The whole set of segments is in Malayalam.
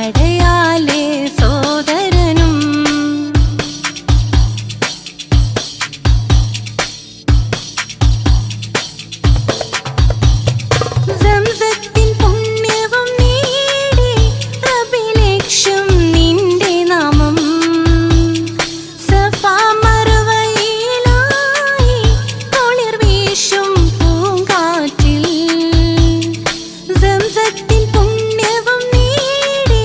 നടയാലേ സോദരനും സംസത്തിൻ പുണ്യവും നേടി അഭിലക്ഷം നിന്റെ നാമം സഫാ മറുവയിലായി കുളിർ വീശും പൂങ്കാറ്റിൽ സംസത്തിൻ പുണ്യവും നേടി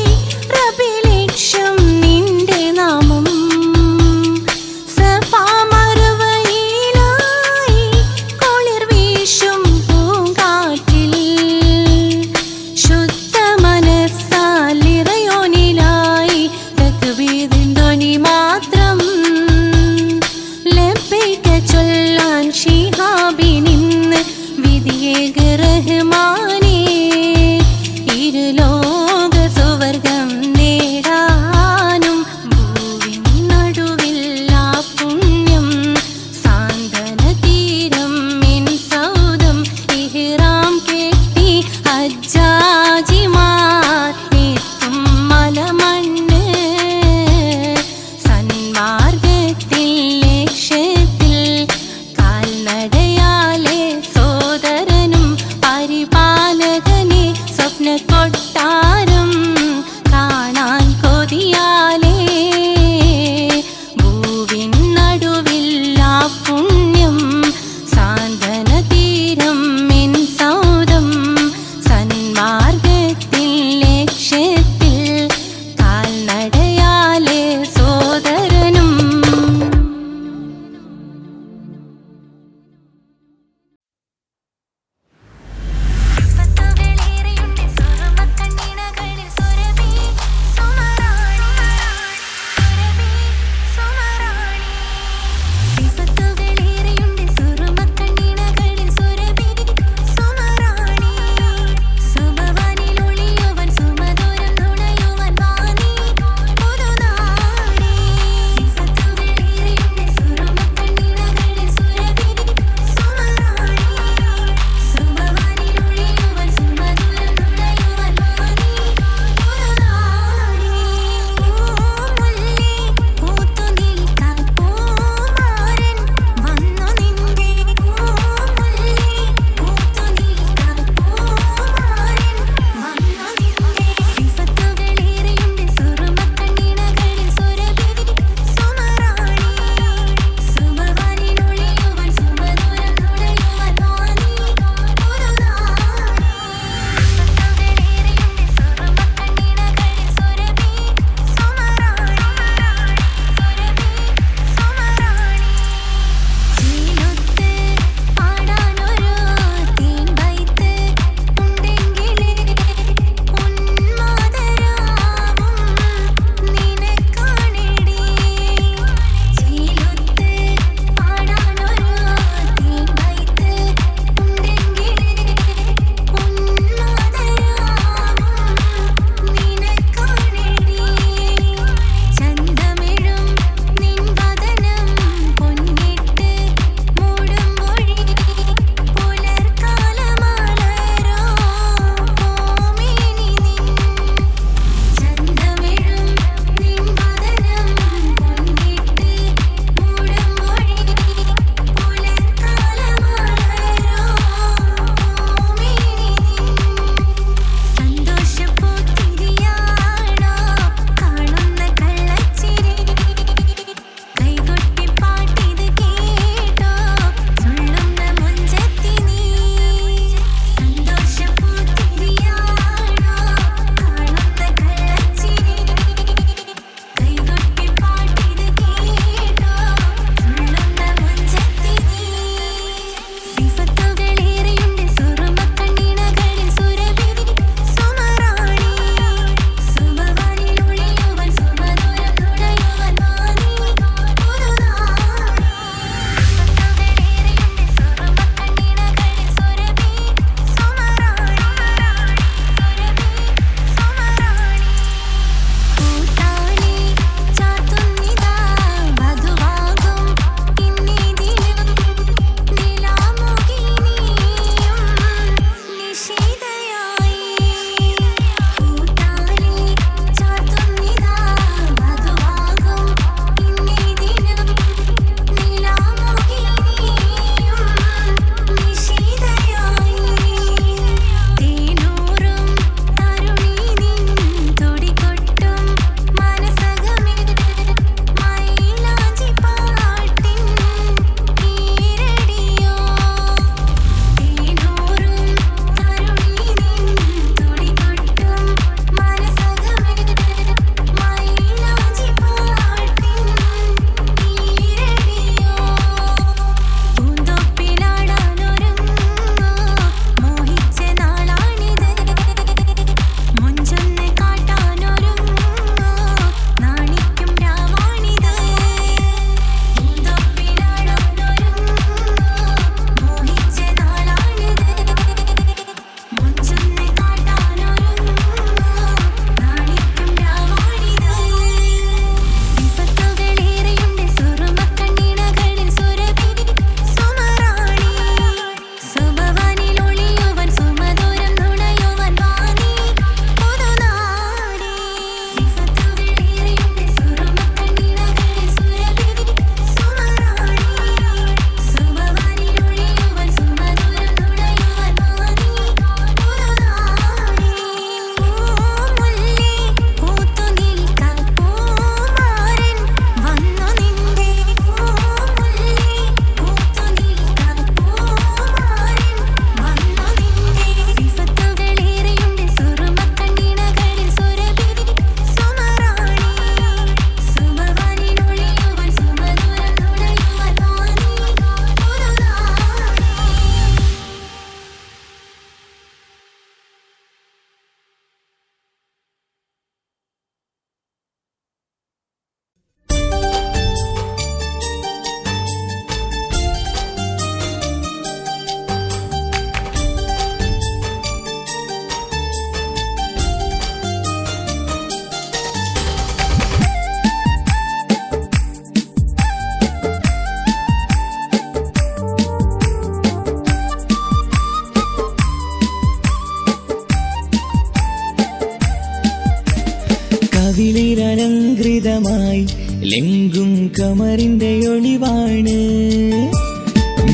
കവിളിലലങ്കൃതമായി ലെങ്കും കമറിന്റെ ഒളിവാണ്.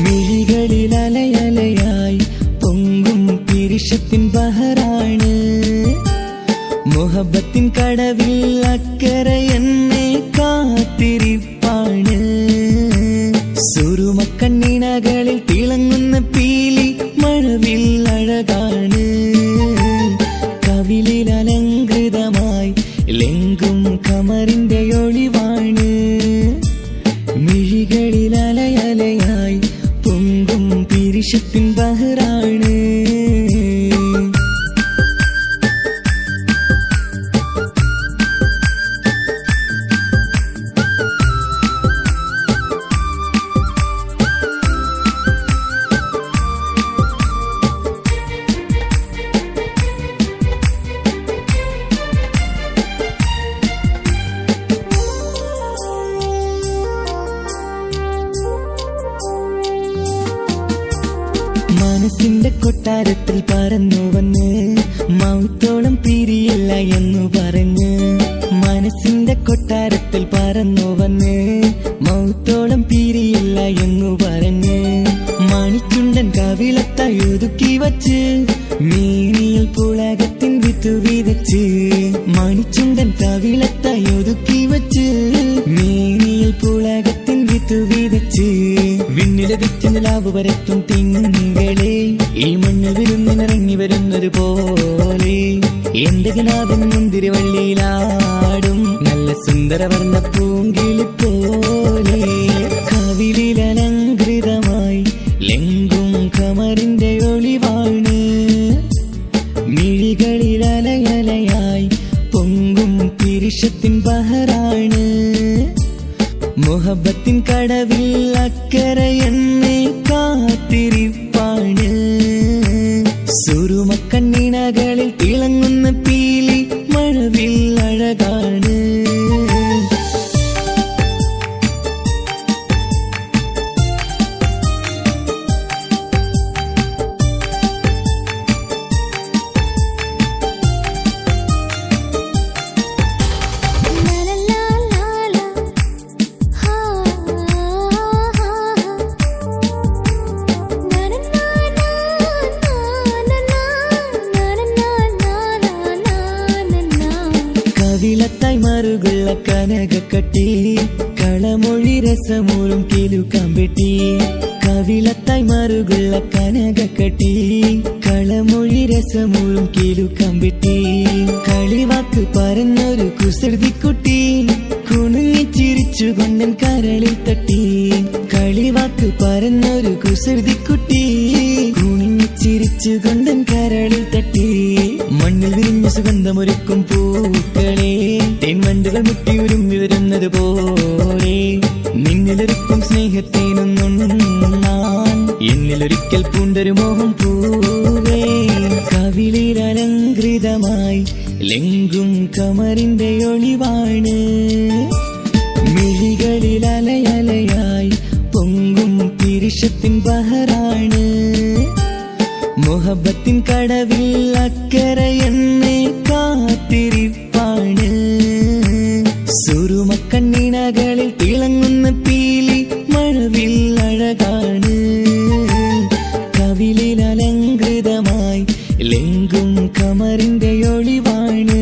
മിഴികളിൽ അലയലയായി പൊങ്കും പിരിശത്തിൻ ബഹറാണ്. മുഹബത്തിൻ കടവിൽ അക്കരെ എന്നെ കാത്തിരിപ്പാണ്. സുറുമക്കണ്ണിണകളിൽ തിളങ്ങുന്ന പീലി മഴവിൽ അഴകാണ്. കവിളിൽ അലങ്കൃതമായി ലെങ്കും കമറിന്റെ ഒളിവാണ്. മിഴികളിൽ അലയലയായി പൊങ്കും പിരിശത്തിൻ ബഹറാണ്. മനസ്സിന്റെ കൊട്ടാരത്തിൽ പറന്നു വന്ന് മൗത്തോളം പിരിയില്ല എന്നു പറഞ്ഞ്. മനസ്സിന്റെ കൊട്ടാരത്തിൽ പറന്നു വന്ന് മൗത്തോളം പിരിയില്ല എന്നു പറഞ്ഞ്. മണിച്ചുണ്ടൻ കവിളത്തായി ഒതുക്കി വച്ച് മേനിയിൽ പുളകത്തിൻ വിത്തു വിതച്ച്. മണിച്ചുണ്ടൻ കവിളത്തായി ഒതുക്കി വച്ച് മേനിയിൽ പുളകത്തിൻ വിത്തു വിതച്ച്. വിണ്ണിലതിച്ച് നിലാവ് വരത്തും തിങ്കളെ ഈ മണ്ണിൽ വിരുന്നിനിറങ്ങി വരുന്നത് പോലെ. എന്റെ ഗനാഥൻ മുന്തിരിവള്ളിയിലാടും നല്ല സുന്ദരവർണ്ണ പൂങ്കിളി പോലെ. കവിളിലലങ്കൃതമായി ലെങ്കും കമറിന്റെ ഒളിവാണ്. മിഴികളിൽ അലയലയായി പൊങ്കും പിരിശത്തിൻ ബഹറാണ്. മുഹബത്തിൻ കടവിൽ അക്കരെ എന്നെ കാത്തിരിപ്പാണ്. സുറുമക്കണ്ണിണകളിൽ തിളങ്ങുന്ന പീലി മഴവിൽ അഴകാണ്. കവിളത്തായി മറുകുള്ള കനകക്കട്ടി കളമൊഴി രസമൂറും കിലുക്കാമ്പെട്ടി. കവിളത്തായി മറുകുള്ള കനകക്കട്ടി കളമൊഴി രസമൂറും കിലുക്കാമ്പെട്ടി. കളിവാക്ക് പറഞ്ഞൊരു കുസൃതിക്കുട്ടി കുണുങ്ങിച്ചിരിച്ചുകൊണ്ടൻ കരളിൽ തട്ടി. കളിവാക്ക് പറഞ്ഞൊരു കുസൃതിക്കുട്ടി കുണുങ്ങിച്ചിരിച്ചുകൊണ്ടൻ കരളിൽ തട്ടി. മണ്ണിൽ വിരിഞ്ഞ സുഗന്ധമൊരുക്കും പൂക്കളെ തേൻവണ്ടുകൾ മുട്ടിയുരുമ്പി വരുന്നത് പോലെ. നിന്നിലൊരുക്കും സ്നേഹത്തേനൊന്നുണ്ണാൻ എന്നിലൊരിക്കൽ പൂണ്ടൊരു മോഹം പൂവേ. കവിളിലലങ്കൃതമായി ലെങ്കും കമറിന്റെ ഒളിവാണ്. മിഴികളിൽ അലയലയായി പൊങ്കും പിരിശത്തിൻ ബഹറാണ്. മുഹബത്തിൻ കടവിൽ അക്കരെ എന്നെ കാത്തിരിപ്പാണ്. സുറുമക്കണ്ണിണകളിൽ തിളങ്ങുന്ന പീലി മഴവിൽ അഴകാണ്. കവിളിലലങ്കൃതമായി ലെങ്കും കമറിന്റെ ഒളിവാണ്.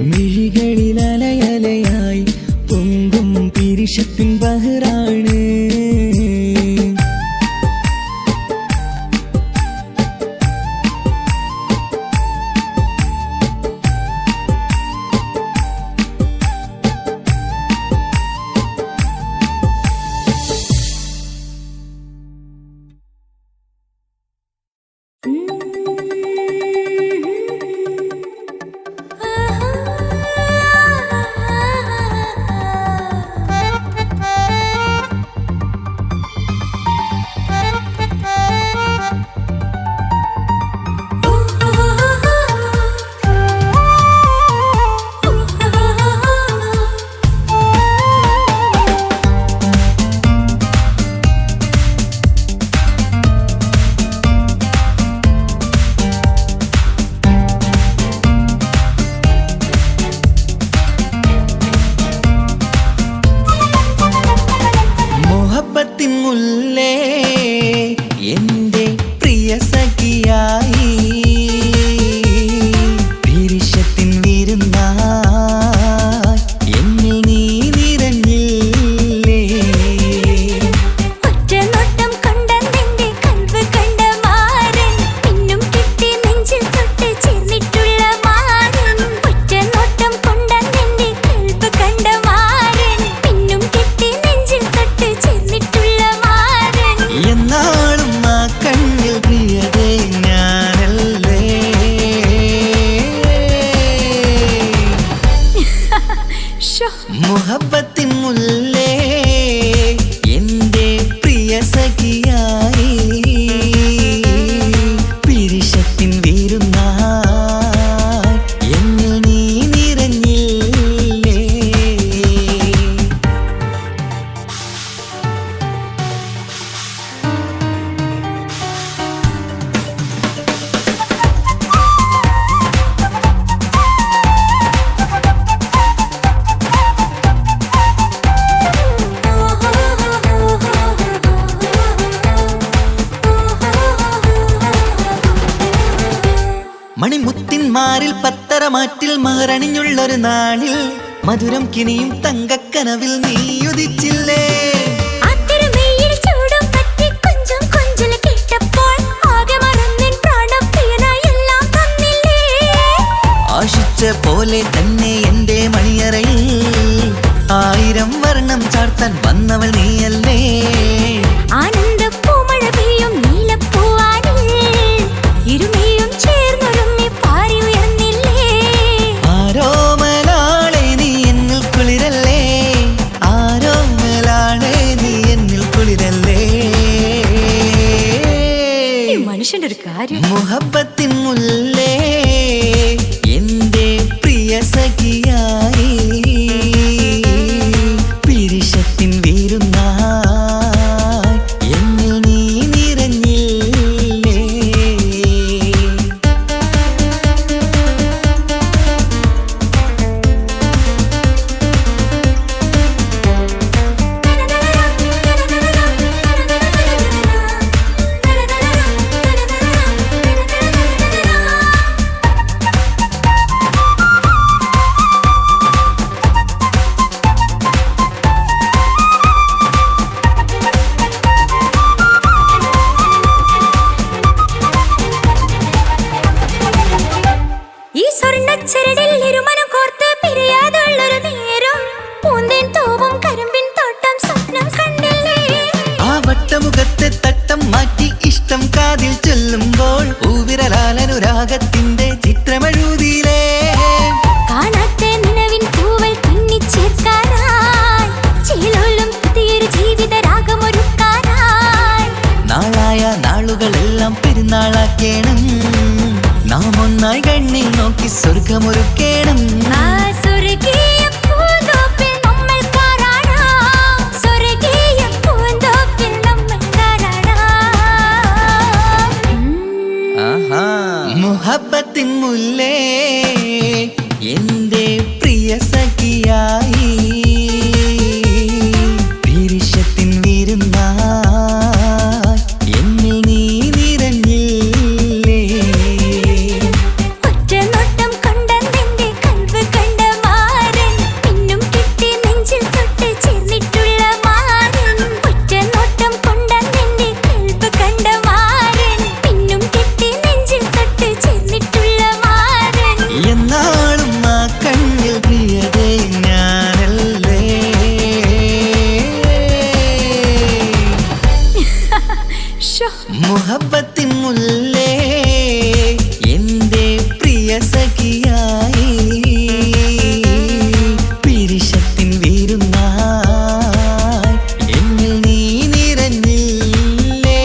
മിഴികളിൽ അലയലയായി പൊങ്കും പിരിശത്തിൻ ബഹറാണ്. മുഹബത്തിൻ മുല്ലേ എന്റെ പ്രിയ സഖിയായി പിരിശത്തിൻ വീരുന്നായി എന്നിൽ നീ നിറഞ്ഞില്ലേ. മണിമുത്തിന്മാരിൽ പത്തരമാറ്റിൽ മഹറണിഞ്ഞുള്ളൊരു നാളിൽ മധുരം കിനിയും തങ്കക്കനവിൽ നീ ഉദിച്ചില്ലേ. ആശിച്ച പോലെ തന്നെ എന്റെ മണിയറയിൽ 1000 വർണ്ണം ചാർത്താൻ വന്നവൾ നീയല്ലേ. ആരോമലാളെ നീ എന്നിൽ കുളിരല്ലേ, ആരോമലാളെ നീ എന്നിൽ കുളിരല്ലേ. മനുഷ്യന്റെ ഒരു കാര്യം. മുഹബത്തിൻ മുല്ലേ എന്റെ പ്രിയ സഖിയായി പിരിശത്തിൻ വീരുന്നായി എന്നിൽ നീ നിറഞ്ഞില്ലേ. മുഖത്തെ തട്ടം മാറ്റി ഇഷ്ടം കാതിൽ ചൊല്ലുമ്പോൾ പൂവിരലാലനുരാഗത്തിന്റെ ചിത്രമെഴുതിയിലേ. കാണാത്ത നിലവിൻ പൂവൽ തുന്നിച്ചേർക്കാനായി ചിലോലും പുതിയൊരു ജീവിത രാഗമൊരുക്കാനായി നാളായ നാളുകളെല്ലാം പെരുന്നാളാക്കേണം, നാം ഒന്നായി കണ്ണിൽ നോക്കി സ്വർഗമൊരുക്കേണം. മുഹബത്തിൻ മുല്ലേ എന്റെ പ്രിയ സഖിയായി പിരിശത്തിൻ വീരുന്നായി എന്നിൽ നീ നിറഞ്ഞില്ലേ. ഒറ്റ നോട്ടം കൊണ്ടെന്റെ കൽവ് കണ്ട മാരൻ പിന്നും കിട്ടി നെഞ്ചിൽ തൊട്ട് ചേർന്നിട്ടുള്ള മാരൻ. ഒറ്റ നോട്ടം കൊണ്ടെന്റെ കൽവ് കണ്ട മാരൻ പിന്നും കിട്ടി നെഞ്ചിൽ തൊട്ട് ചേർന്നിട്ടുള്ള മാരൻ. എന്നാളും ആ കണ്ണിൽ പ്രിയതേ ഞാനല്ലേ. മുഹബത്തിൻ മുല്ലേ എന്റെ പ്രിയ സഖിയായി പിരിശത്തിൻ വീരുന്നായി എന്നിൽ നീ നിറഞ്ഞില്ലേ.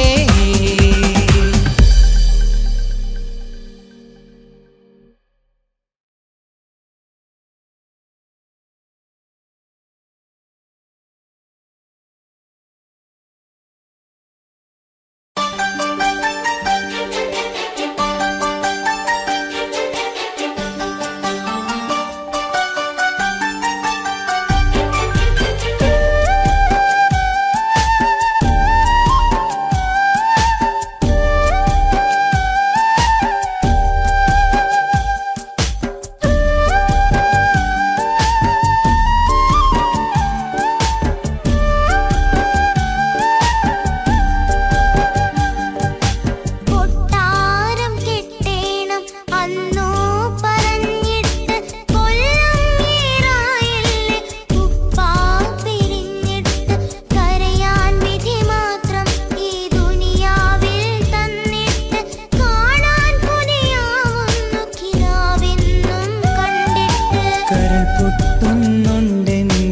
കരൾ പൊട്ടുന്നുണ്ടെന്റെ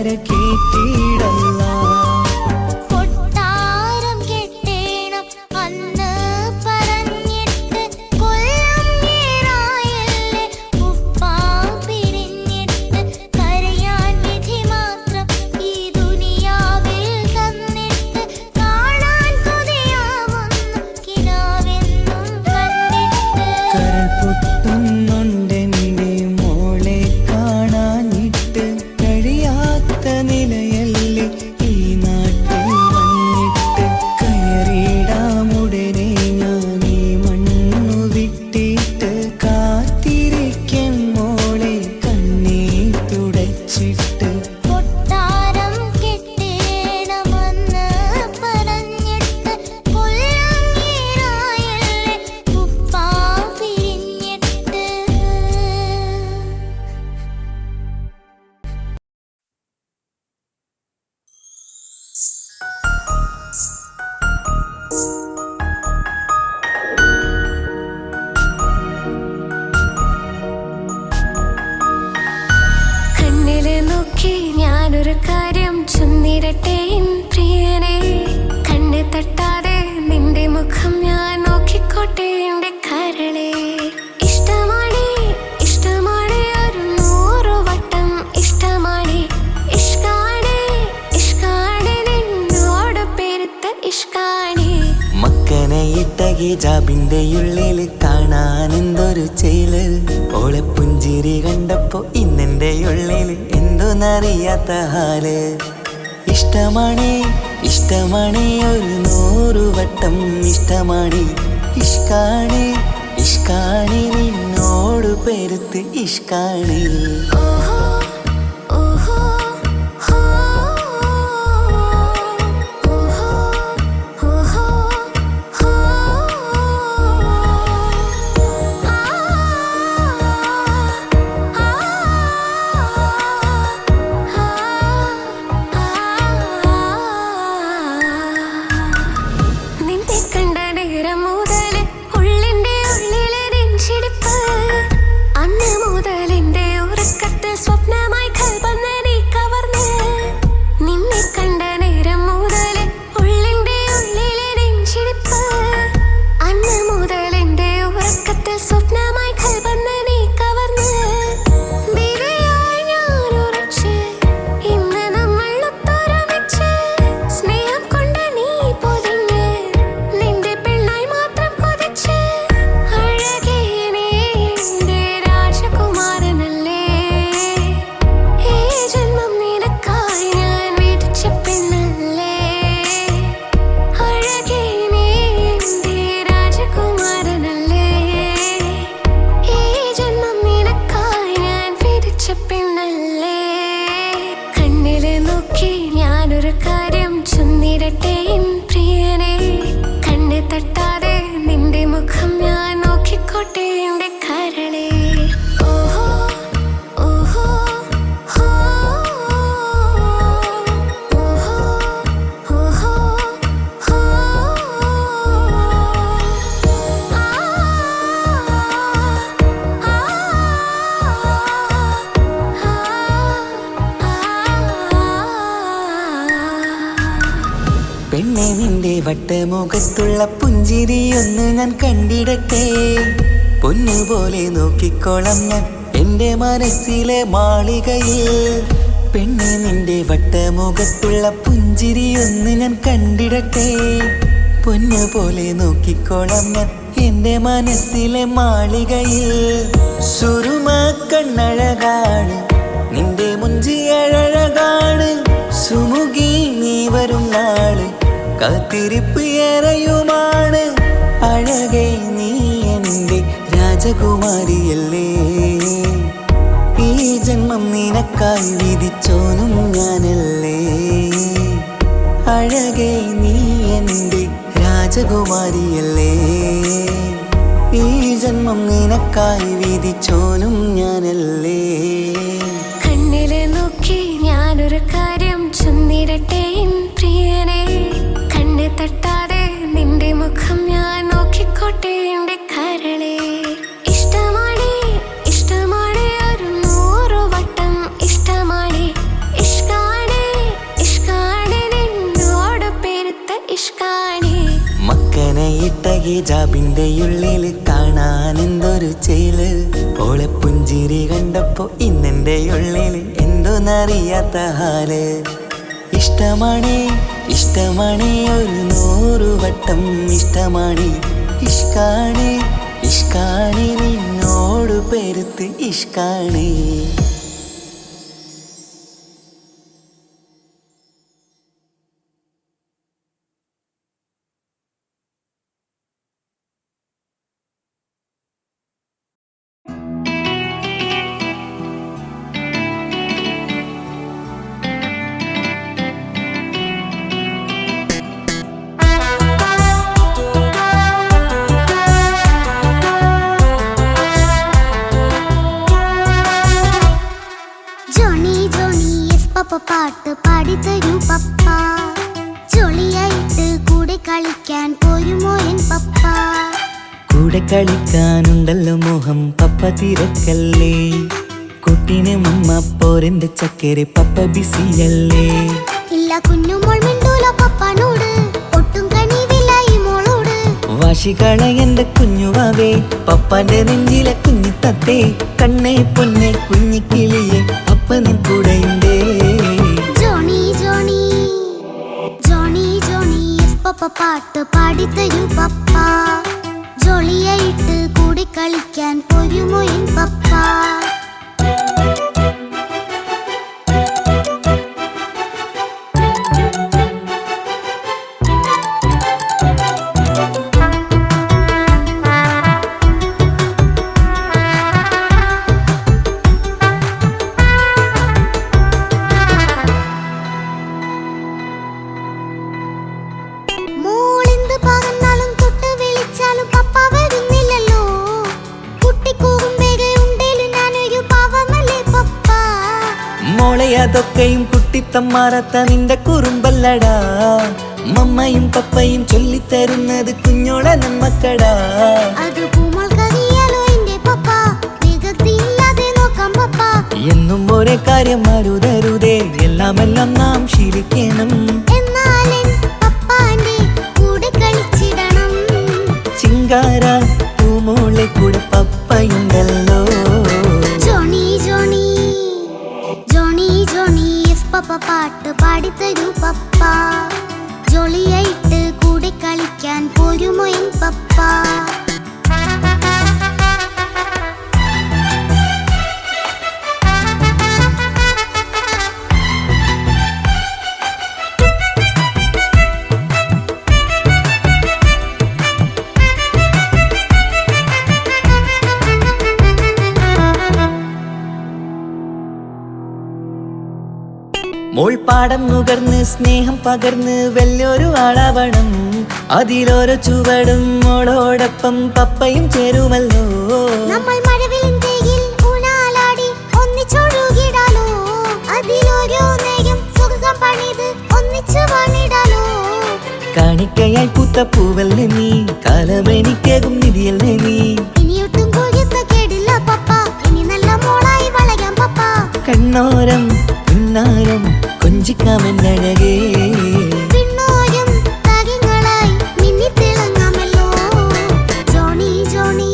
കര കേട്ടിടല്ല. കൊട്ടാരം കെട്ടേണം അന്ന് പറഞ്ഞിട്ട് കൊല്ലം ഏറായല്ലേ ഉപ്പാ പിരിഞ്ഞിട്ട് കരയാൻ വിധി മാത്രം ഈ ദുനിയാവിൽ തന്നിട്ട് കാണാൻ കൊതിയാവുന്നു കിനാവെന്നും കണ്ടിട്ട്. കരൾ പൊട്ടുന്നുണ്ടെന്റെ മോളെ കാണാനിട്ട് കഴിയാത്ത നിലയല്ലേ ഈ നാട്ടിൽ വന്നിട്ട്. കയറിടാമുടനെ ഞാൻ ഈ മണ്ണു വിട്ടിട്ട് കാത്തിരിക്കും മോളെ കണ്ണീർ തുടച്ചിട്ട്. കൊട്ടാരം കെട്ടേണമെന്ന് പറഞ്ഞിട്ട് കൊല്ലം ഏറായല്ലേ ഉപ്പാ പിരിഞ്ഞിട്ട്. കണ്ണില് നോക്കി ഞാനൊരു കാര്യം ചൊന്നിടട്ടെ എൻ പ്രിയനെ. കണ്ണ് തട്ടാതെ നിന്റെ മുഖം ഞാൻ നോക്കിക്കോട്ടെ എന്റെ കരളെ. ഇഷ്ടമാണ് ഇഷ്ടമാണ് ഒരു 100 വട്ടം ഇഷ്ടമാണ്. ഇഷ്കാണ് ഇഷ്കാണ് നിന്നോട് പെരുത്ത ഇഷ്കാണ്. മക്കനെ ഇട്ട ഹിജാബിന്റെ ഉള്ളില് കാണാൻ എന്തൊരു ചേല്. ഓളെ പുഞ്ചിരി കണ്ടപ്പോ ഇന്നെന്റെ ഉള്ളില് എന്തോന്നറിയാത്ത ഹാല്. ഇഷ്ടമാണ് ഇഷ്ടമാണ് ഒരു 100 വട്ടം ഇഷ്ടമാണ്. ഇഷ്കാണ് ഇഷ്കാണ് നിന്നോട് പെരുത്ത് ഇഷ്കാണ്. ഓഹോ ഓഹോ ഹോ ഓഹോ ഓഹോ ഹോ ആ നിന്നെ കണ്ട നേരം മുതൽ ഉള്ളിന്റെ ഉള്ളിലെ നെഞ്ചിടിപ്പ്. അന്ന് മുതൽ എന്റെ ഉറക്കത്തിൽ സ്വപ്നമായി കൽപ്പന നീ കവർന്ന്. നിന്നെ കണ്ട നേരം മുതൽ ഉള്ളിന്റെ ഉള്ളിലെ നെഞ്ചിടിപ്പ്. അന്ന് മുതൽ എന്റെ ഉറക്കത്തിൽ സ്വപ്നമായി കൽപ്പന നീ കവർന്ന്. ബിരിയായി ഞാൻ ഉറച്ച് ഇന്ന് നമ്മൾ ഒത്തൊരുമിച്ച്. സ്നേഹം കൊണ്ട് നീ പൊതിഞ്ഞ് നിന്റെ പെണ്ണായി മാത്രം കൊതിച്ച്. അഴകേ നീ എന്റെ രാജകുമാരനല്ലേ. ഈ ജന്മം നിനക്കായി ഞാൻ വിധിച്ച പെണ്ണല്ലേ. അഴകേ നീ എന്റെ രാജകുമാരനല്ലേ. ഈ ജന്മം നിനക്കായി ഞാൻ വിധിച്ച പെണ്ണല്ലേ. കണ്ണില് നോക്കി ഞാനൊരു കാര്യം ചൊന്നിടട്ടെ എൻ പ്രിയനെ. കണ്ണ് തട്ടാതെ നിന്റെ മുഖം ഞാൻ നോക്കിക്കോട്ടെ എന്റെ കരളെ. ഓഹോ ഓഹോ ഹോ ഓഹോ ഓഹോ ഹോ ആ പെണ്ണെ നിന്റെ വട്ടമുഖത്തുള്ള പുഞ്ചിരിയൊന്ന് ഞാൻ കണ്ടിടട്ടെ. പൊന്നുപോലെ നോക്കിക്കോളം ഞാൻ എന്റെ മനസ്സിലെ മാളികയിൽ. പെണ്ണെ നിന്റെ വട്ടമുഖത്തുള്ള പുഞ്ചിരിയൊന്ന് ഞാൻ കണ്ടിടട്ടെ. പൊന്നുപോലെ നോക്കിക്കോളം ഞാൻ എന്റെ മനസ്സിലെ മാളികയിൽ. സുറുമ കണ്ണഴകാണ് നിന്റെ മുഞ്ചിയഴകാണ്. സുമുഖി നീ വരും നാള് കാത്തിരിപ്പ് ഏറെയുമാണ്. അഴകേ നീ എന്റെ രാജകുമാരിയല്ലേ. ഈ ജന്മം നിനക്കായി വിധിച്ചോനും ഞാനല്ലേ. അഴകേ നീ എന്റെ രാജകുമാരിയല്ലേ. ഈ ജന്മം നിനക്കായി വിധിച്ചോനും ഞാനല്ലേ. കണ്ണില് നോക്കി ഞാനൊരു കാര്യം ചൊന്നിടട്ടെ എൻ പ്രിയനെ. കണ്ണ് തട്ടാതെ നിന്റെ മുഖം ഞാൻ നോക്കിക്കോട്ടെ എന്റെ കരളെ. ഇഷ്ടമാണ് ഇഷ്ടമാണ് ഒരു 100 വട്ടം ഇഷ്ടമാണ്. ഇഷ്കാണ് മറയിട്ട ഹിജാബിന്റെ ഉള്ളിൽ കാണാൻ എന്തൊരു ചേല്. ഓളെ പുഞ്ചിരി കണ്ടപ്പോ ഇന്നെന്റെ ഉള്ളിൽ എന്തോന്നറിയാത്ത ഹാല്. ഇഷ്ടമാണേ ഇഷ്ടമാണേ ഒരു 100 വട്ടം ഇഷ്ടമാണേ. ഇഷ്കാണേ ഇഷ്കാണേ നിന്നോട് പെരുത്ത് ഇഷ്കാണേ. പാട്ട് പാടിത്തരൂ പപ്പ, ജോളിയായിട്ട് കൂടെ കളിക്കാൻ പോരുമോ എൻ പപ്പ? കൂടെ കളിക്കാനുണ്ടല്ലോ മോഹം പപ്പ തിരക്കല്ലേ. കുട്ടീനെ മമ്മ പോരെന്റെ ചക്കരെ പപ്പ ബിസിയല്ലേ. ഇല്ല കുഞ്ഞുമോൾ മിണ്ടൂല പപ്പനോട്, ഒട്ടും കണിവില്ല ഈ മോളോട്. വാശികള എന്റെ കുഞ്ഞുവാവേ, പപ്പാന്റെ നെഞ്ചിലെ കുഞ്ഞിത്തത്തേ. കണ്ണേ പൊന്നെ കുഞ്ഞിക്കിളിയെ അപ്പനും കൂടെയുണ്ടേ. ജോണി ജോണി ജോണി ജോണി പപ്പ പാട്ട് പാടിത്തരൂ പപ്പ, ജോളിയായിട്ട് കൂടെ കളിക്കാൻ പോരുമോ എൻ പപ്പ? അതൊക്കെയും കുട്ടിത്തമ്മാറത്ത നിന്റെ കുറുമ്പല്ലടാ. മമ്മയും പപ്പയും ചൊല്ലിത്തരുന്നത് കുഞ്ഞോളെ നമ്മക്കടാ. എന്നും ഒരേ കാര്യം അരുതരുതേ, എല്ലാം നാം ശീലിക്കണം. ചിങ്കാര പൂമോളെ കൂടെ പപ്പയുണ്ടല്ലോ. പപ്പ പാട്ട് പാടിത്തരൂ പപ്പ, ജോളിയായിട്ട് കൂടെ കളിക്കാൻ പോരുമോ എൻ പപ്പ? മോൾ പാടം നുകർന്ന് സ്നേഹം പകർന്ന് വലിയൊരു ആളാവണം. അതിലോരോ ചുവടും മോളോടൊപ്പം പപ്പയും ചേരുമല്ലോ. നമ്മൾ മഴവിലിൻ തേയിൽ ഊനാലാടി ഒന്നിച്ചൊഴുകിടാലോ. അതിലോരോ നേരം സുഖം പണിത് ഒന്നിച്ചു വാണിടാലോ. കാണിക്കയായി പൂത്ത പൂവല്ലേ നീ, കാലമെനിക്കേകും നിധിയല്ലേ നീ. ഇനിയൊട്ടും കുഴിത്ത കേടില്ല പപ്പ, ഇനി നല്ല മോളായി വളയാം പപ്പ. കണ്ണോരം പിന്നാരം കൊഞ്ചിക്കാമെന്നഴകേ, പിന്നോരം താരങ്ങളായി മിന്നിത്തിളങ്ങാമല്ലോ. ജോണി ജോണി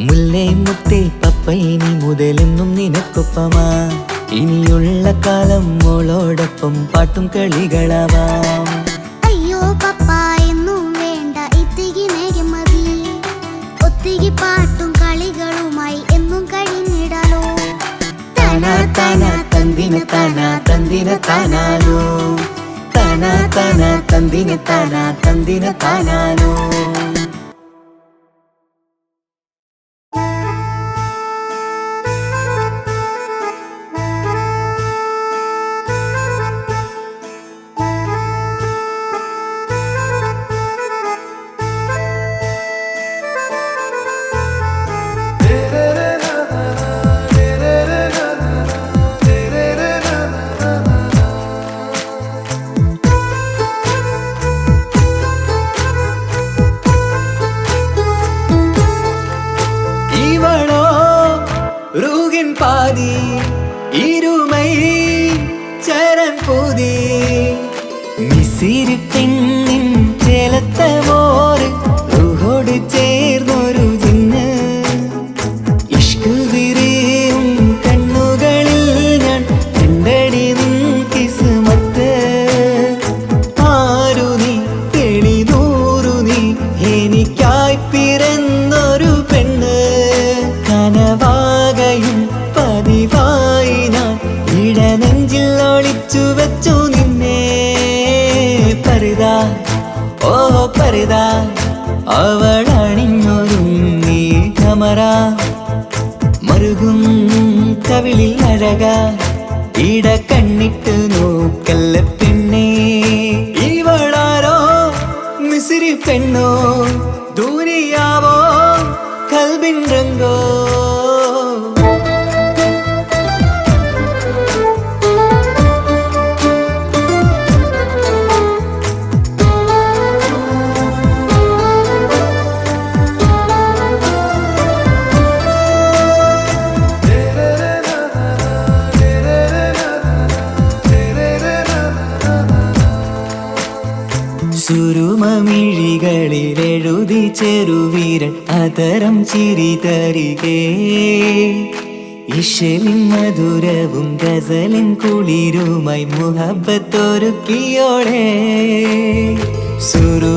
മുല്ലേ മുത്തേ പപ്പ ഇനി മുതലെന്നും നിനക്കൊപ്പമാ. ഇനിയുള്ള കാലം മോളോടൊപ്പം പാട്ടും കളികളാവാം. അയ്യോ പപ്പ എന്നും വേണ്ട ഇത്തിരി നേരം മതി, ഒത്തിരി പാട്ടും കളികളുമായി എന്നും കഴിഞ്ഞിടാലോ. താനാ താനാ തന്തിന താനാ തന്തിന താനാലോ, താനാ താനാ തന്തിന താനാ തന്തിന താനാലോ. பாதி இருமை சரண் பூதி மிசிறு பெண்ணின் செலுத்தவோ ഒളിച്ചു വെച്ചു നിന്നെ പരിതാ ഓ പരിതാ അവളണിഞ്ഞൊരുങ്ങി കമറ മറുകും കവിളിൽ അഴക ഇട കണ്ണിട്ട് നോക്കല്ല പെണ്ണേ ഇവളാരോ മിസിരി പെണ്ണോ ദൂരിയാവോ കൽബിൻ രംഗോ സുരുമമിഴികളിലെഴുതി ചെറുവീരൻ അതരം ചിരി തരികേ ഇശലിൻ മധുരവും ഗസലിൻ കുളിരുമായി മുഹബത്തൊരുക്കിയോളെ സുരുമമിഴികളിലെഴുതി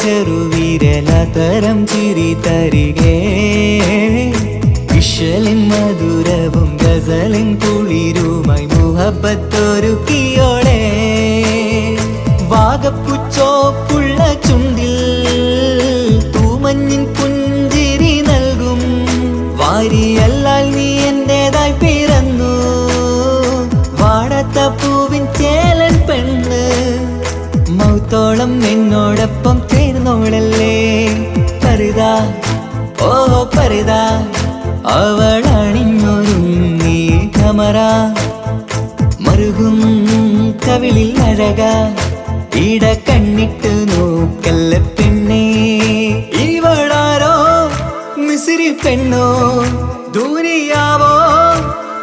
ചെറുവീരൻ അതരം ചിരി തരികേ ഇശലിൻ മധുരവും ഗസലിൻ കുളിരുമായി മുഹബത്തൊരുക്കിയോളെ വാഗപ്പുച്ചോപ്പുള്ള ചുണ്ടിൽ തൂമഞ്ഞിൻ പുഞ്ചിരി നൽകും വാരിയല്ലാൽ നീ എന്റേതായി പിറന്നു വാടാത്ത പൂവിൻ ചേലൻ പെണ്ണ് മൗത്തോളം എന്നോടൊപ്പം ചേർന്നോളല്ലേ പരിതാ ഓ പരിതാ അവളണിഞ്ഞൊരുങ്ങി കമറ മറുകും കവിളിൽ അഴക ഇട കണ്ണിട്ട് നോക്കല്ല പെണ്ണേ ഇവളാരോ മിസിരി പെണ്ണോ ദൂരിയാവോ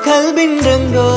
കൽബിൻ രംഗോ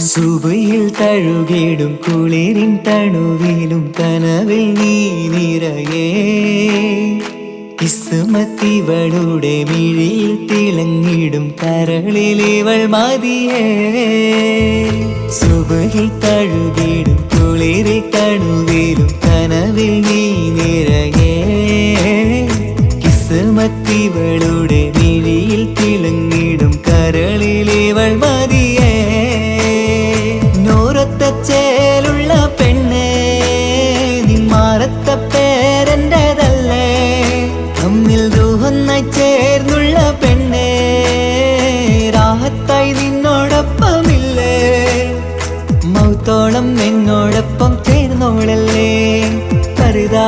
സുബയിൽ തഴുകിടും കുളിരിൻ തണുവിലും കനവിൽ നീ നിറയേ കിസ്മത്തിവളുടെ മിഴിയിൽ തിളങ്ങിടും കരളിലിവൾ മതിയേ സുബയിൽ തഴുകിടും കുളിരിൽ തണുവിലും കനവിൽ നീ നിറയേ കിസ്മത്തിവളുടെ മിഴിയിൽ തിളങ്ങിടും കരളിലിവൾ മതിയേ ചേലുള്ള പെണ്ണേ നിന്മാറത്ത പേരെന്റേതല്ലേ തമ്മിൽ ദൂഹൊന്നായി ചേർന്നുള്ള പെണ്ണേ രാഹത്തായി നിന്നോടൊപ്പമില്ലേ മൗത്തോളം എന്നോടൊപ്പം ചേർന്നോളല്ലേ പരിതാ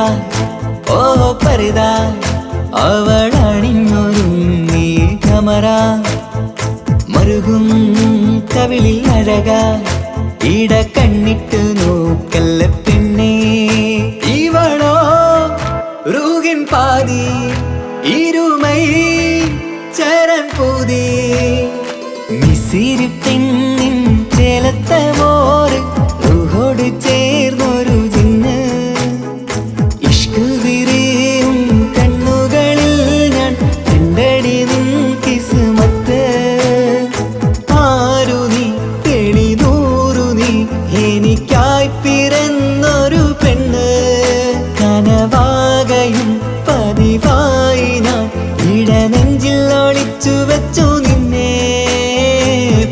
ഓ പരിതാ അവളണിഞ്ഞൊരുങ്ങി കമറ മറുകും കവിളിൽ അഴക ഇട കണ്ണിട്ട് നോക്കല്ല പെണ്ണേ ഇവളോ റൂഹിൻ പാതി ഇരുമൈ ചരൻ പൂതി മിസിരി പെണ്ണിൻ ചേലത്ത മോറ് റൂഹോട് ചേർന്നൊരു ജിന്ന് ഇഷ്ക് വിരിയും കണ്ണുകളിൽ ഞാൻ കണ്ടടി നിൻ കിസ്മത്ത് ആരു നീ എനിക്കായി പിറന്നൊരു പെണ്ണ് കനവാകയും പതിവായി ഞാൻ ഇടനെഞ്ചിൽ ഒളിച്ചു വെച്ചു നിന്നെ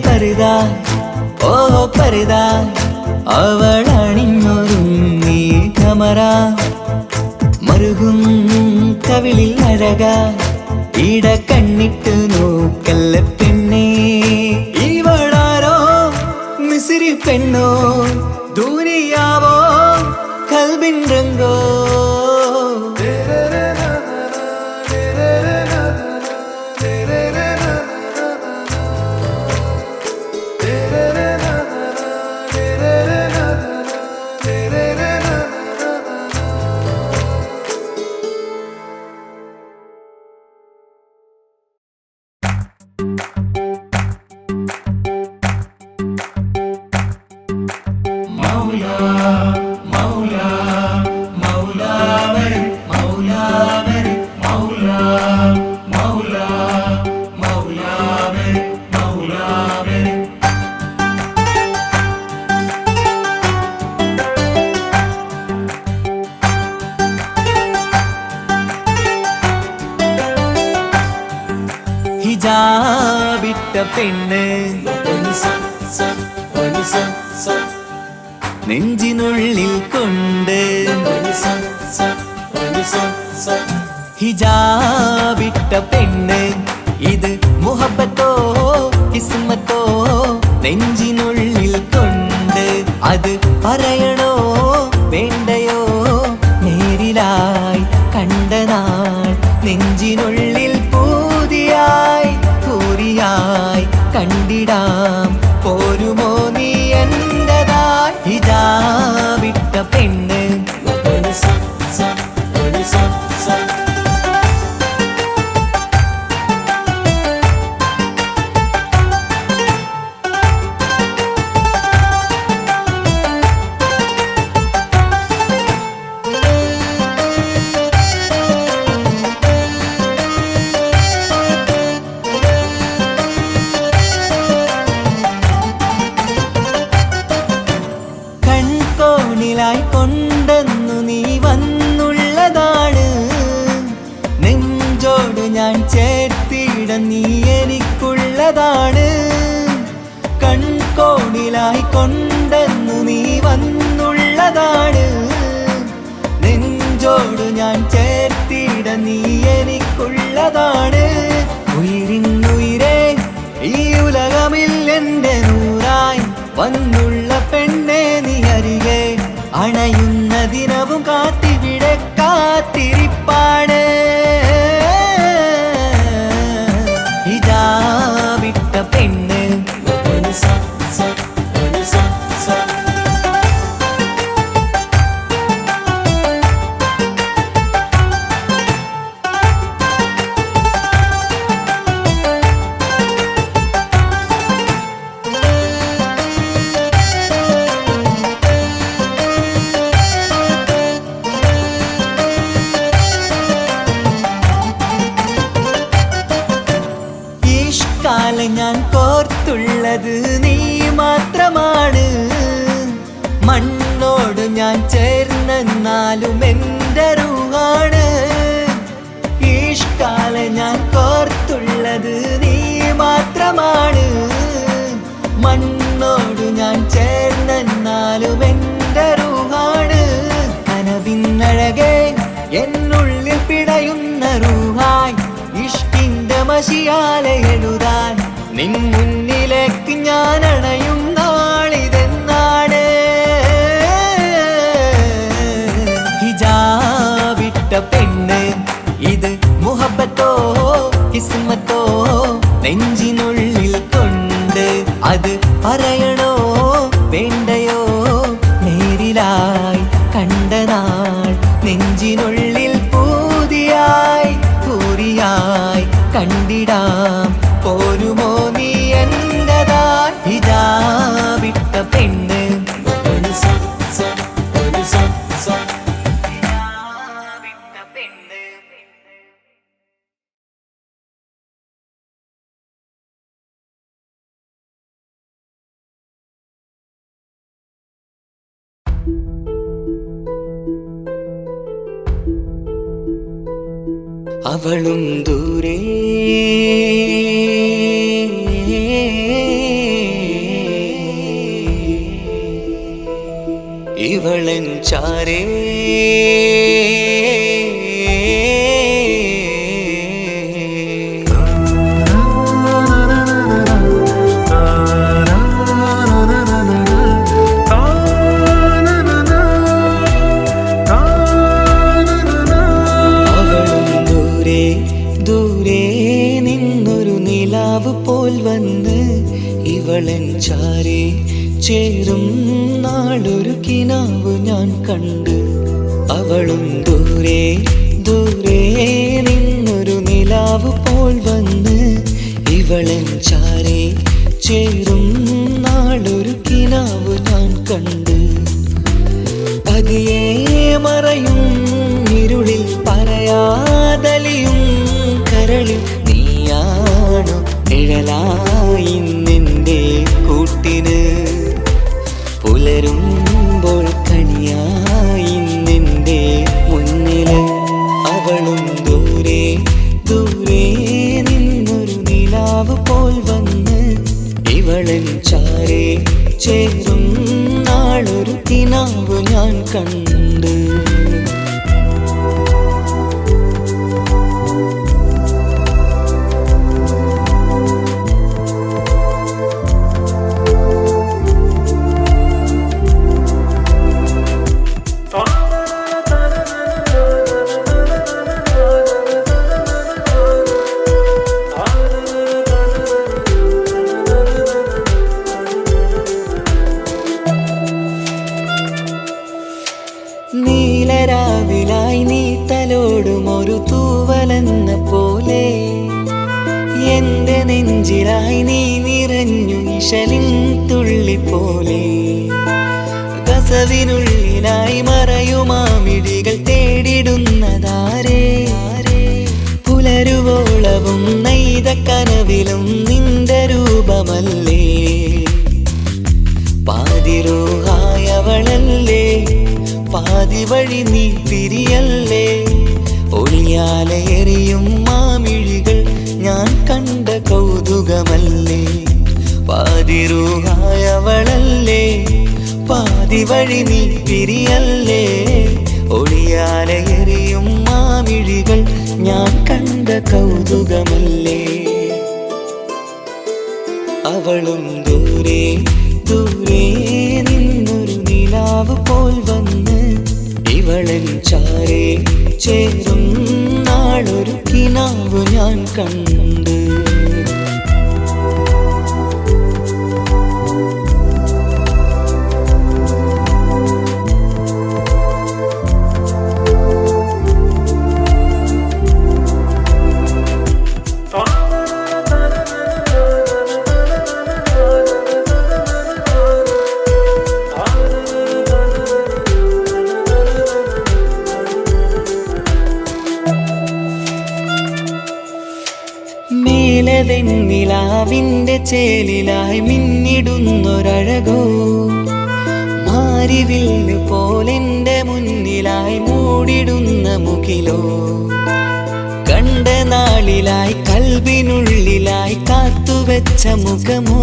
പരിതാ ഓ പരിതാ അവളണിഞ്ഞൊരുങ്ങി കമറ മറുകും കവിളിൽ അഴക ഇട കണ്ണിട്ട് നോക്കല്ല പെണ്ണേ ഇവളാരോ മിസിരി പെണ്ണോ ദൂരിയാവോ കൽബിൻ രംഗോ Maula, Maula, Maula. ഹിജാബിട്ട പെണ്ണ് നെഞ്ചിനുള്ളിൽ കൊണ്ട് ഹിജാബിട്ട പെണ്ണ് ഇത് മുഹബത്തോ കിസ്മത്തോ നെഞ്ചിനുള്ളിൽ കൊണ്ട് അത് പറയണോ വേണ്ടയോ നേരിലായി കണ്ട നാൾ നെഞ്ചിനുള്ളിൽ പൂതിയായി പൂരിയായി കണ്ടിടാം പോരുമോ നീ എന്റതായി ഹിജാബിട്ട പെണ്ണ് കൊണ്ടെന്നു നീ വന്നുള്ളതാണ് നെഞ്ചോട് ഞാൻ ചേർത്തിട നീ എനിക്കുള്ളതാണ് കൺകോണിലായി കൊണ്ടെന്നു നീ വന്നുള്ളതാണ് നെഞ്ചോട് ഞാൻ ചേർത്തിട നീ എനിക്കുള്ളതാണ് ഉയിരിന്നുയിരേ ഈ ഉലകമിൽ എന്റെ നൂറായി വന്നുള്ള പെണ്ണെ നീ അരികെ അണയുന്ന ദിനവും കാത്തിവിടെ കാത്തിരിപ്പാണ് ഹിജാബിട്ട പെണ്ണ് ഞാൻ കോർത്തുള്ളത് നീ മാത്രമാണ് മണ്ണോട് ഞാൻ ചേർന്നെന്നാലും എൻ്റെ റൂഹാണ് ഈഷ്കാല ഞാൻ കോർത്തുള്ളത് നീ മാത്രമാണ് മണ്ണോട് ഞാൻ ചേർന്നെന്നാലും എൻ്റെ റൂഹാണ് കനവിന്നഴകെ എന്നുള്ളിൽ പിടയുന്ന റൂഹായി ഇഷ്കിന്റെ മഷിയാലെ എഴുതാൻ നിൻ മുന്നിലേക്ക് ഞാൻ അണയും നാളിതെന്നാണ് ഹിജാബിട്ട പെണ്ണ് ഇത് മുഹബത്തോ കിസ്മത്തോ നെഞ്ചിനുള്ളിൽ കൊണ്ട് അത് പറയണോ വേണ്ടയോ നേരിലായി കണ്ട നാൾ നെഞ്ചിനുള്ളിൽ പൂതിയായി പൂരിയായി കണ്ടിടാം പോരുമോ നീ എന്റതായി ഹിജാബിട്ട പെണ്ണ് അവളും ദൂരെ ഇവളൻ ചാരേ പോൽ വന്ന് ഇവളൻ ചാരേ ചേരും നാളൊരു കിനാവ് ഞാൻ കണ്ട് അവളും ദൂരെ ദൂരെ നിന്നൊരു നിലാവ് പോൽ വന്ന് ഇവളൻ ചാരേ ചേരും നാളൊരു കിനാവ് ഞാൻ കണ്ട് പതിയെ മറയും ഇരുളിൽ പറയാതലിയും കരളിൽ നീയാണോ നിഴലായി നിന്റെ കൂട്ടിന് പുലരുമ്പോൾ കണിയായി നിന്റെ മുന്നില് അവളും ദൂരെ ദൂരെ നിന്നൊരു നിലാ ചേരും നാളൊരു കിനാവ് ഞാൻ കണ്ട്. നീലരാവിലായി നീ തലോടും ഒരു തൂവലെന്ന പോലെ എന്റെ നെഞ്ചിലായി നീ നിറഞ്ഞു ഇശലിൻ തുള്ളി പോലെ. കസവിനുള്ളിലായി മറയുമാമിഴികൾ തേടിടുന്നതാരേ, പുലരുവോളവും നെയ്ത കനവിലും നിന്റെ രൂപമല്ലേ. പാതിരോഹായവളല്ലേ, പാതി വഴി നീ തിരിയല്ലേ. ഒളിയാലെ എറിയും മാമിഴികൾ ഞാൻ കണ്ട കൗതുകമല്ലേ. പാതിരൂഹായവളല്ലേ, പാതി വഴി നീ തിരിയല്ലേ. ഒളിയാലെ എറിയും മാമിഴികൾ ഞാൻ കണ്ട കൗതുകമല്ലേ. അവളും ദൂരെ ദൂരെ നിന്നൊരു നിലാവ് പോൽ വന്ന് ഇവളൻ ചാരേ ചേരും നാളൊരു കിനാവ് ഞാൻ കണ്ട്. നിലാവിന്റെ ചേലിലായി മിന്നിടുന്നൊരഴകോ, മാരിവില്ല് പോലെന്റെ മുന്നിലായി മൂടിടുന്ന മുകിലോ. കണ്ട നാളിലായി കൽബിനുള്ളിലായി കാത്തുവെച്ച മുഖമോ,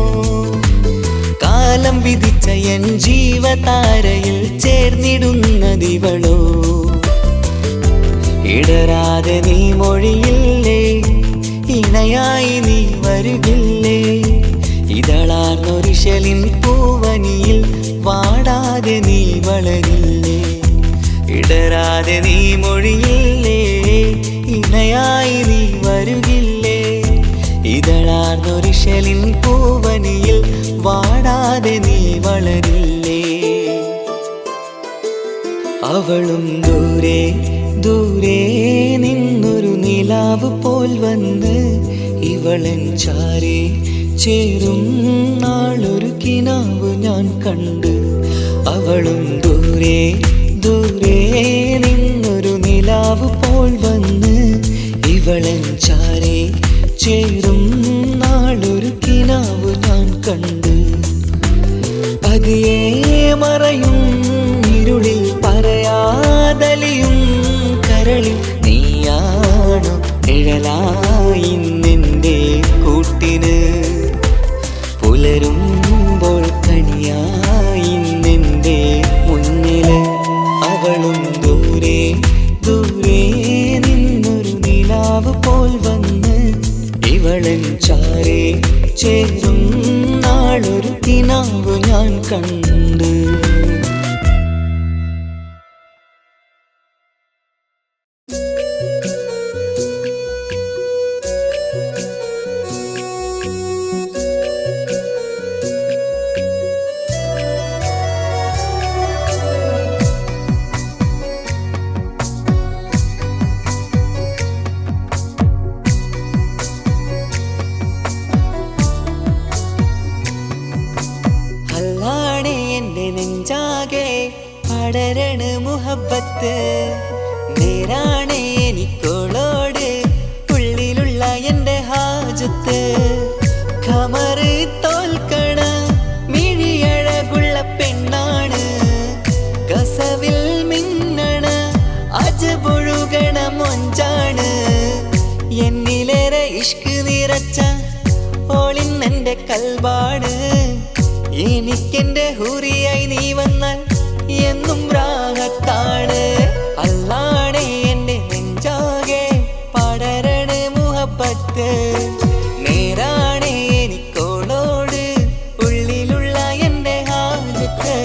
കാലം വിധിച്ച എൻ ജീവതാരയിൽ ചേർന്നിടുന്നതിവളോ. ഇടരാതെ നീ മൊഴിയില്ലേ, ഇണയായി നീ വരുകില്ലേ. ഇതളാർന്നൊരിശലിൻ പൂവനിയിൽ വാടാതെ നീ വളരില്ലേ. ഇടരാതെ നീ മൊഴിയില്ലേ, ഇണയായി നീ വരുകില്ലേ. ഇതളാർന്നൊരിശലിൻ പൂവനിയിൽ വാടാതെ നീ വളരില്ലേ. അവളും ദൂരെ ദൂരെ നിന്നൊരു നിലാവ് പോൽ വന്ന് ഇവളൻ ചാരേ ചേരും നാളൊരു കിനാവ് ഞാൻ കണ്ട്. അവളും ദൂരെ ദൂരെ നിന്നൊരു നിലാവ് പോൽ വന്ന് ഇവളൻ ചാരേ ചേരും നാളൊരു കിനാവ് ഞാൻ കണ്ട്. പതിയെ മറയും ഇരുളിൽ പറയാതലിയും കരളിൽ നീയാണു നിഴലായി നിന്റെ കൂട്ടിന്. പുലരുമ്പോൾ കണിയായി നിന്റെ മുന്നില്. അവളും ദൂരെ ദൂരെ നിന്നൊരു നിലാവ് പോൽ വന്ന് ഇവളൻ ചാരേ ചേരും നാളൊരു കിനാവ് ഞാൻ കണ്ട്. പടരണ മുഹബത്ത് നേരാണ് എനിക്കോളോട് ഉള്ളിലുള്ള എൻ്റെ ഹാജത്ത്. ഖമറ് തോൽക്കണ മിഴിയഴകുള്ള പെണ്ണാണ്, കസവിൽ മിന്നണ അജപൊഴുകണ മൊഞ്ചാണ്. എന്നിലേറെ ഇഷ്ക് നിറച്ച ഓളിന്നെൻ്റെ കൽബാണ്, എനിക്കെന്റെ ഹൂറിയായി നീ വന്നാൽ എന്നും രാഹത്താണ്. അല്ലാണേ എന്റെ നെഞ്ചാകെ പടരണ മുഹബത്ത്. നേരാണേ എനിക്കോളോട് ഉള്ളിലുള്ള എന്റെ ഹാജത്ത്.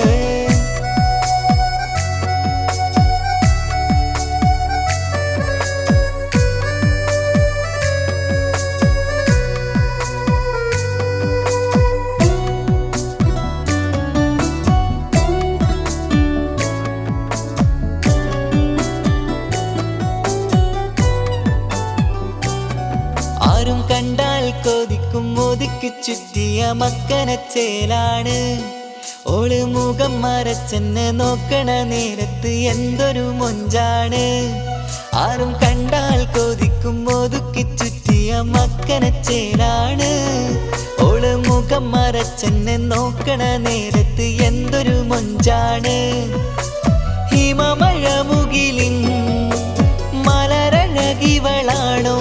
ആരും കണ്ടാൽ കൊതിക്കും ഒതുക്കി ചുറ്റിയ മക്കനച്ചേലാണ്. ഓള് മുഖം മറച്ചെന്നെ നോക്കണ നേരത്ത് എന്തൊരു മൊഞ്ചാണ്. ആരും കണ്ടാൽ കൊതിക്കും ഒതുക്കി ചുറ്റിയ മക്കനച്ചേലാണ്. ഓള് മുഖം മറച്ചെന്നെ നോക്കണ നേരത്ത് എന്തൊരു മൊഞ്ചാണ്. ഹിമമഴ മുകിലിൻ മലരഴകിവളാണോ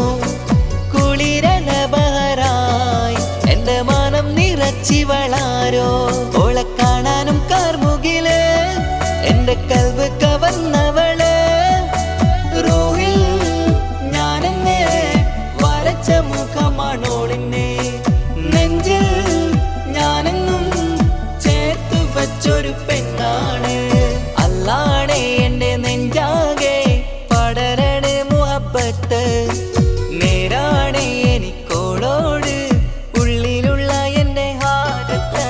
കുളിരലബഹരായി എന്റെ മാനം നിറച്ചിവളാരോ. ഓളെ കാണാനും കാർമുകില് എന്റെ കൽവ് കവർന്നവള്. റൂഹിൽ ഞാനെന്നെ വരച്ച മുഖമാണോളിന്നെ. നെഞ്ചിൽ ഞാനെന്നും ചേർത്തു വച്ചൊരു പെണ്ണാണ്. അല്ലാണേ എന്റെ നെഞ്ചാകെ പടരണ മുഹബത്ത്. നേരാണേ എനിക്കോളോട് ഉള്ളിലുള്ള എന്റെ ഹാജത്ത്.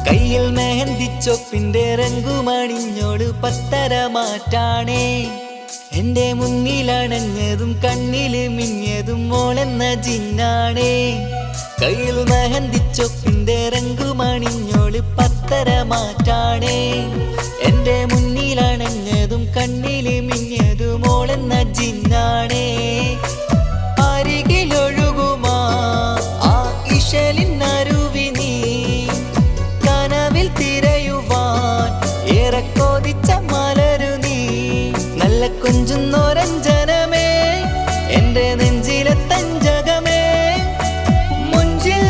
കയ്യിൽ മെഹന്തിച്ചൊപ്പിന്റെ രംഗുമണിഞ്ഞോട് പത്തര മാറ്റാണേ. എന്റെ മുന്നിലണഞ്ഞതും കണ്ണില് മിഞ്ഞതും മോളെന്ന ജിന്നാണേ. കയ്യിൽ മെഹന്തിച്ചൊപ്പിന്റെ രംഗുമണിഞ്ഞോട് പത്തര മാറ്റാണേ. എന്റെ മുന്നിലണഞ്ഞതും കണ്ണില് മിഞ്ഞതും മോളെന്ന ജിന്നാണേ. അരികിലൊഴുകുമാ ആ ഇശലിനരുവി നീ കനവിൽ തിരയുവാൻ ഏറെ കൊതിച്ച മലരു നീ. നല്ല കൊഞ്ചുന്നോരഞ്ജനമേ എന്റെ നെഞ്ചിലെ തഞ്ചകമേ. മുഞ്ചിൽ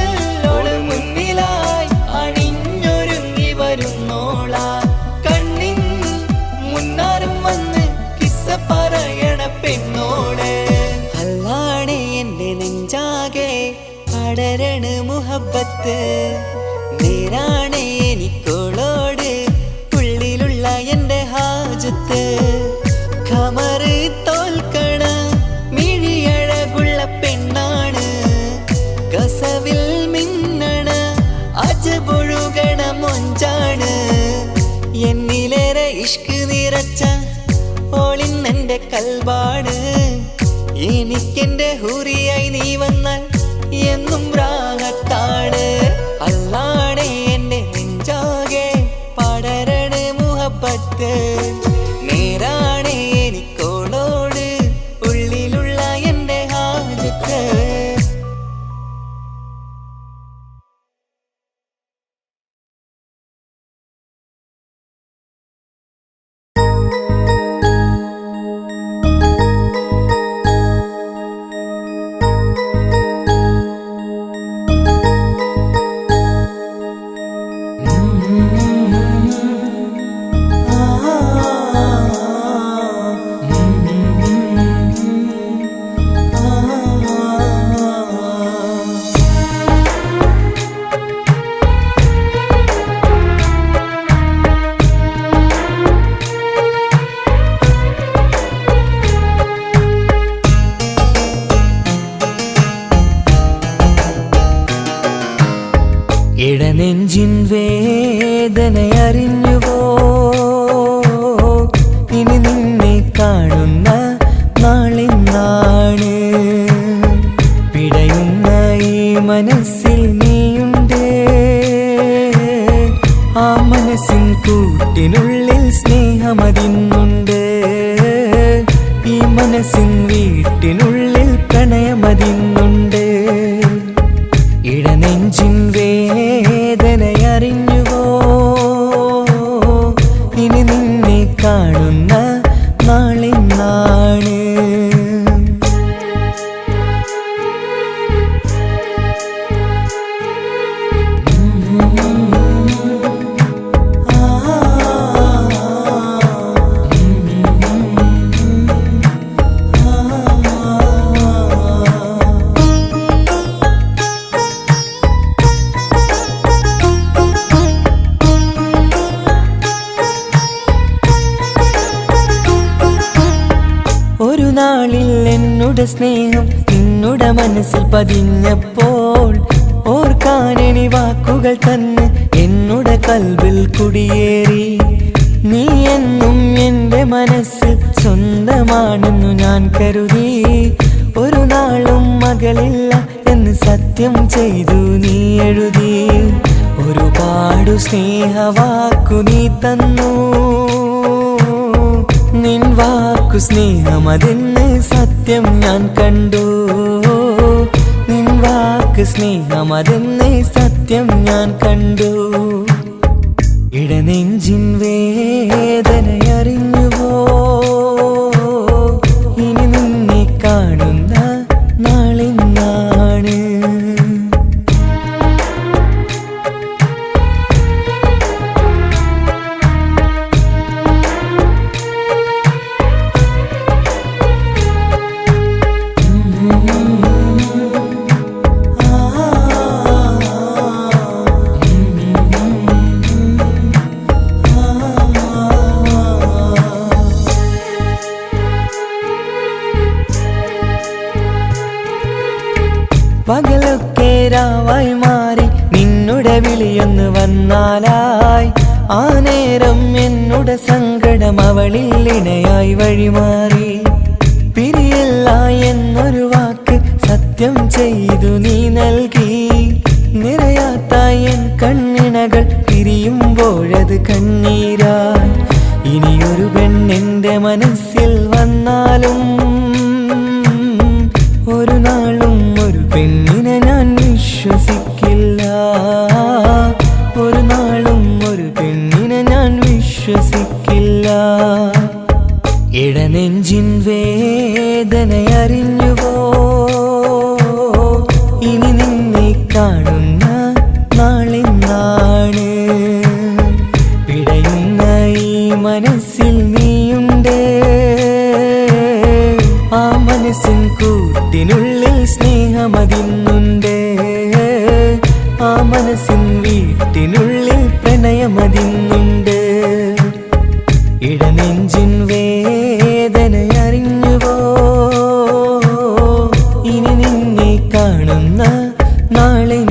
ഓള് മുന്നിലായി അണിഞ്ഞൊരുങ്ങി വരുന്നോളാ. കണ്ണിൻ മുന്നാരും വന്ന് കിസ്സ പറയണ പെണ്ണോട്. അല്ലാണേ എന്റെ നെഞ്ചാകെ പടരണ മുഹബത്ത്. നേരാണേ എനിക്കോളോട് ഉള്ളിലുള്ള എന്റെ ഹാജത്ത്. ഖമറ് തോൽക്കണ മിഴിയഴകുള്ള പെണ്ണാണ്. കസവിൽ മിന്നണ അജബൊഴുകണ മൊഞ്ചാണ്. എന്നിലേറെ ഇഷ്ക് നിറച്ച ഓളിന്നെന്റെ കൽബാണ്. എനിക്കെന്റെ ഹൂറിയായി നീ വന്നാൽ എന്നും രാഹത്താണ്. അല്ലാണേ എന്റെ നെഞ്ചാകെ പടരണ മുഹബത്ത്. നേരാണേ എനിക്കോളോട് ഉള്ളിലുള്ള എന്റെ ഹാജത്ത്. ഇടനെഞ്ചിൻ വേദനയറിഞ്ഞുവോ ഇനി നിന്നെ കാണുന്ന നാളെന്നാണ്. പിടയുന്ന ഈ മനസ്സിൽ നീയുണ്ട്. ആ മനസ്സിൻ കൂട്ടിനുള്ളിൽ സ്നേഹമതിന്നുണ്ട്. ഈ മനസ്സിൻ വീട്ടിനുള്ളിൽ പ്രണയമതിന്നുണ്ട്. ഇടനെഞ്ചിൻ വേദനയറിഞ്ഞുവോ? ഇനി നിന്നെ കാണുന്ന നാളിന്നാണ്. ഒരു നാളിൽ എന്നോട് സ്നേഹം നിന്നുടെ മനസ്സിൽ പതിഞ്ഞപ്പോൾ ഓർക്കാനെനി വാക്കുകൾ തന്ന് എന്നോട് കൽബിൽ കുടിയേറി. നീ എന്നും എൻ്റെ മനസ്സിൽ സ്വന്തമാണെന്നു ഞാൻ കരുതി. ഒരു നാളും മകളില്ല എന്ന് സത്യം ചെയ്തു നീ എഴുതി. ഒരുപാടു സ്നേഹവാക്കു നീ തന്നു. നിൻ വാക്കു സ്നേഹമതെന്ന് സത്യം ഞാൻ കണ്ടു. നിൻ വാക്ക് സ്നേഹമതെന്ന് സത്യം ഞാൻ കണ്ടു. ഇടനെഞ്ചിൻ വേദനയറിഞ്ഞുവോ? ഇനി നിന്നെ കാണുന്ന നാളിന്നാണ്. പകലൊക്കെ രാവായി മാറി നിന്നുടെ വിളിയൊന്ന് വന്നാലായി. ആ നേരം എന്നുടെ സങ്കടം അവളിൽ ഇണയായി വഴിമാറി. പിരിയല്ല എന്നൊരു വാക്ക് സത്യം ചെയ്തു നീ നൽകി. നിറയാത്ത എൻ കണ്ണിണകൾ പിരിയുമ്പോഴത് കണ്ണീരായി. ഇനിയൊരു പെണ്ണെന്റെ മനസ്സിൽ വന്നാലും ഒരു നാളും ഒരു പെണ്ണിനെ ഞാൻ വിശ്വസിക്കില്ല. ഒരു നാളും ഒരു പെണ്ണിനെ ഞാൻ വിശ്വസിക്കില്ല. ഇടനെഞ്ചിൻ വേദനയറിഞ്ഞുവോ? ഇനി നിന്നെ കാണുന്ന നാളിന്നാണ്. പിടയുന്ന ഈ മനസ്സിൽ നീയുണ്ട്. ആ മനസ്സിൻ കൂട്ടിനുള്ളിൽ സ്നേഹമതിന്നുണ്ട്. ആ മനസ്സിൻ വീട്ടിനുള്ളിൽ പ്രണയമതിന്നുണ്ട്. ഇടനെഞ്ചിൻ വേദനയറിഞ്ഞുവോ? ഇനി നിന്നെ കാണുന്ന നാളിൻ